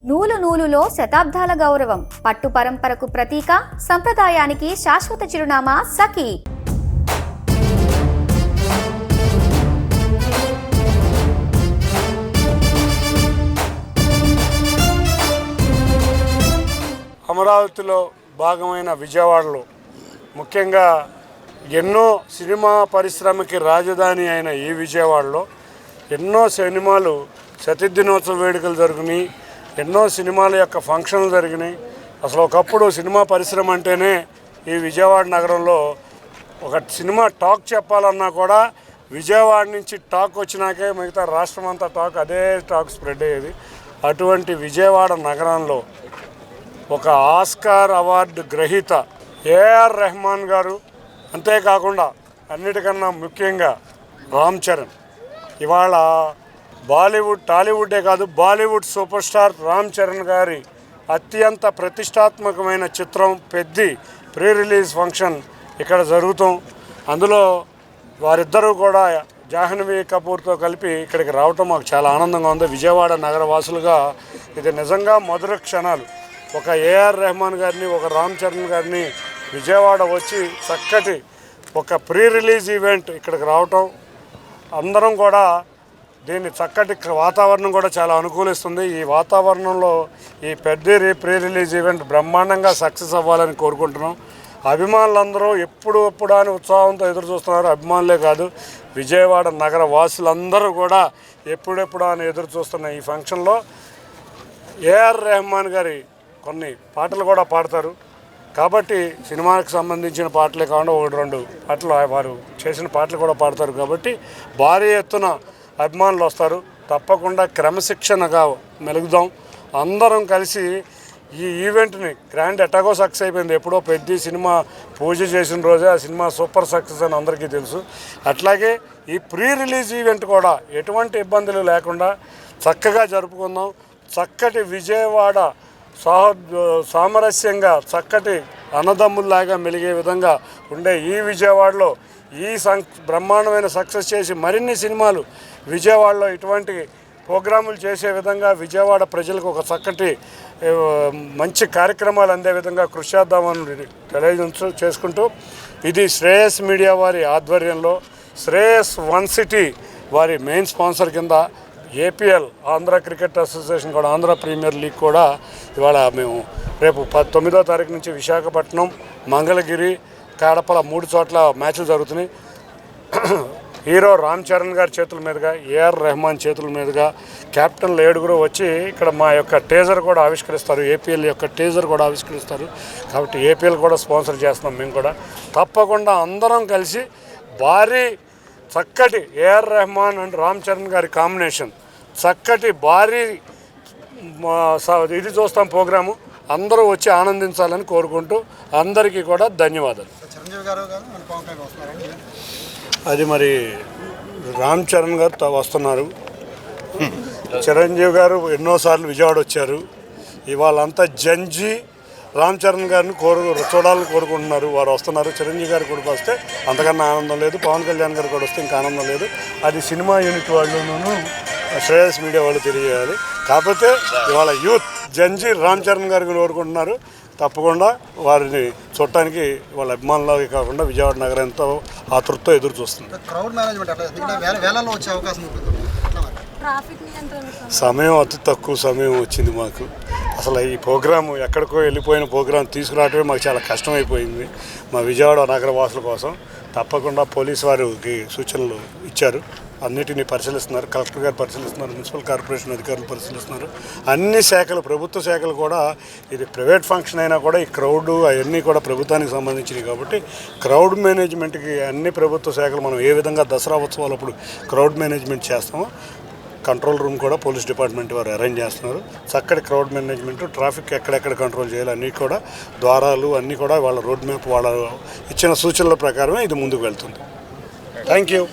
నూలు నూలులో శతాబ్దాల గౌరవం, పట్టు పరంపరకు ప్రతీక, సంప్రదాయానికి శాశ్వత చిరునామా సఖీ. అమరావతిలో భాగమైన విజయవాడలో ముఖ్యంగా ఎన్నో సినిమా పరిశ్రమకి రాజధాని అయిన ఈ విజయవాడలో ఎన్నో సినిమాలు శతదినోత్సవ వేడుకలు జరిగినాయి, ఎన్నో సినిమాల యొక్క ఫంక్షన్లు జరిగినాయి. అసలు ఒకప్పుడు సినిమా పరిశ్రమ అంటేనే ఈ విజయవాడ నగరంలో ఒక సినిమా టాక్ చెప్పాలన్నా కూడా విజయవాడ నుంచి టాక్ వచ్చినాకే మిగతా రాష్ట్రం అంతా టాక్ అదే టాక్ స్ప్రెడ్ అయ్యేది. అటువంటి విజయవాడ నగరంలో ఒక ఆస్కార్ అవార్డు గ్రహీత ఏఆర్ రెహమాన్ గారు, అంతేకాకుండా అన్నిటికన్నా ముఖ్యంగా రామ్ చరణ్, ఇవాళ బాలీవుడ్ టాలీవుడ్డే కాదు బాలీవుడ్ సూపర్ స్టార్ రామ్ చరణ్ గారి అత్యంత ప్రతిష్టాత్మకమైన చిత్రం పెద్ది ప్రీ రిలీజ్ ఫంక్షన్ ఇక్కడ జరుగుతాం. అందులో వారిద్దరూ కూడా జాహ్నవి కపూర్తో కలిపి ఇక్కడికి రావటం మాకు చాలా ఆనందంగా ఉంది. విజయవాడ నగర వాసులుగా ఇది నిజంగా మధుర క్షణాలు. ఒక ఏఆర్ రెహమాన్ గారిని, ఒక రామ్ చరణ్ గారిని విజయవాడ వచ్చి చక్కటి ఒక ప్రీ రిలీజ్ ఈవెంట్ ఇక్కడికి రావటం, అందరం కూడా దీన్ని చక్కటి వాతావరణం కూడా చాలా అనుకూలిస్తుంది. ఈ వాతావరణంలో ఈ పెద్ద ప్రీ రిలీజ్ ఈవెంట్ బ్రహ్మాండంగా సక్సెస్ అవ్వాలని కోరుకుంటున్నాం. అభిమానులందరూ ఎప్పుడు అని ఉత్సాహంతో ఎదురు చూస్తున్నారు. అభిమానులే కాదు, విజయవాడ నగర వాసులందరూ కూడా ఎప్పుడెప్పుడు అని ఎదురు చూస్తున్న ఈ ఫంక్షన్లో ఏఆర్ రెహమాన్ గారి కొన్ని పాటలు కూడా పాడతారు. కాబట్టి సినిమాకి సంబంధించిన పాటలే కాకుండా ఒకటి రెండు పాటలు వారు చేసిన పాటలు కూడా పాడతారు. కాబట్టి భారీ ఎత్తున అభిమానులు వస్తారు. తప్పకుండా క్రమశిక్షణగా మెలుగుదాం. అందరం కలిసి ఈ ఈవెంట్ని గ్రాండ్ ఎటాగో సక్సెస్ అయిపోయింది. ఎప్పుడో పెద్ద సినిమా పూజ చేసిన రోజే ఆ సినిమా సూపర్ సక్సెస్ అని అందరికీ తెలుసు. అట్లాగే ఈ ప్రీ రిలీజ్ ఈవెంట్ కూడా ఎటువంటి ఇబ్బందులు లేకుండా చక్కగా జరుపుకుందాం. చక్కటి విజయవాడ సామరస్యంగా చక్కటి అన్నదమ్ముల్లాగా మెలిగే విధంగా ఉండే ఈ విజయవాడలో ఈ బ్రహ్మాండమైన సక్సెస్ చేసి మరిన్ని సినిమాలు విజయవాడలో ఇటువంటి ప్రోగ్రాములు చేసే విధంగా విజయవాడ ప్రజలకు ఒక చక్కటి మంచి కార్యక్రమాలు అందే విధంగా కృషి చేద్దామని చేసుకుంటూ ఇది శ్రేయస్ మీడియా వారి ఆధ్వర్యంలో శ్రేయస్ వన్ సిటీ వారి మెయిన్ స్పాన్సర్ కింద ఏపీఎల్ ఆంధ్ర క్రికెట్ అసోసియేషన్ కూడా ఆంధ్ర ప్రీమియర్ లీగ్ కూడా ఇవాళ మేము రేపు 9వ తారీఖు నుంచి విశాఖపట్నం, మంగళగిరి, కడపల 3 చోట్ల మ్యాచ్లు జరుగుతున్నాయి. హీరో రామ్ చరణ్ గారి చేతుల మీదుగా, ఏఆర్ రెహమాన్ చేతుల మీదుగా కెప్టెన్లు 7 వచ్చి ఇక్కడ మా యొక్క టేజర్ కూడా ఆవిష్కరిస్తారు. ఏపీఎల్ యొక్క టేజర్ కూడా ఆవిష్కరిస్తారు. కాబట్టి ఏపీఎల్ కూడా స్పాన్సర్ చేస్తున్నాం. మేము కూడా తప్పకుండా అందరం కలిసి భారీ చక్కటి ఏఆర్ రెహమాన్ అండ్ రామ్ చరణ్ గారి కాంబినేషన్ చక్కటి భారీ ఇది చూస్తాం ప్రోగ్రాము. అందరూ వచ్చి ఆనందించాలని కోరుకుంటూ అందరికీ కూడా ధన్యవాదాలు. అది మరి రామ్ చరణ్ గారు వస్తున్నారు. చిరంజీవి గారు ఎన్నోసార్లు విజయవాడ వచ్చారు. ఇవాళంతా జంజీ రామ్ చరణ్ గారిని చూడాలని కోరుకుంటున్నారు. వారు వస్తున్నారు. చిరంజీవి గారు కూడా వస్తే అంతకన్నా ఆనందం లేదు. పవన్ కళ్యాణ్ గారు కూడా వస్తే ఇంకా ఆనందం లేదు. అది సినిమా యూనిట్ వాళ్ళను శ్రేయస్ మీడియా వాళ్ళు తెలియజేయాలి. కాకపోతే ఇవాళ యూత్ జంజీ రామ్ చరణ్ గారికి కోరుకుంటున్నారు. తప్పకుండా వారిని చూడటానికి వాళ్ళ అభిమానులకి కాకుండా విజయవాడ నగరం ఎంతో ఆతృతతో ఎదురు చూస్తుంది. సమయం అతి తక్కువ సమయం వచ్చింది మాకు. అసలు ఈ ప్రోగ్రాము ఎక్కడికో వెళ్ళిపోయిన ప్రోగ్రాం తీసుకురావటమే మాకు చాలా కష్టమైపోయింది మా విజయవాడ నగర వాసుల కోసం. తప్పకుండా పోలీసు వారికి సూచనలు ఇచ్చారు. అన్నిటినీ పరిశీలిస్తున్నారు. కలెక్టర్ గారు పరిశీలిస్తున్నారు, మున్సిపల్ కార్పొరేషన్ అధికారులు పరిశీలిస్తున్నారు. అన్ని శాఖలు, ప్రభుత్వ శాఖలు కూడా, ఇది ప్రైవేట్ ఫంక్షన్ అయినా కూడా ఈ క్రౌడ్ అవన్నీ కూడా ప్రభుత్వానికి సంబంధించినవి. కాబట్టి క్రౌడ్ మేనేజ్మెంట్కి అన్ని ప్రభుత్వ శాఖలు మనం ఏ విధంగా దసరా ఉత్సవాలు అప్పుడు క్రౌడ్ మేనేజ్మెంట్ చేస్తామో కంట్రోల్ రూమ్ కూడా పోలీస్ డిపార్ట్మెంట్ వారు అరేంజ్ చేస్తున్నారు. చక్కటి క్రౌడ్ మేనేజ్మెంట్, ట్రాఫిక్ ఎక్కడెక్కడ కంట్రోల్ చేయాలి అన్నీ కూడా, ద్వారాలు అన్నీ కూడా వాళ్ళ రోడ్ మ్యాప్ వాళ్ళ ఇచ్చిన సూచనల ప్రకారమే ఇది ముందుకు వెళ్తుంది. Thank you.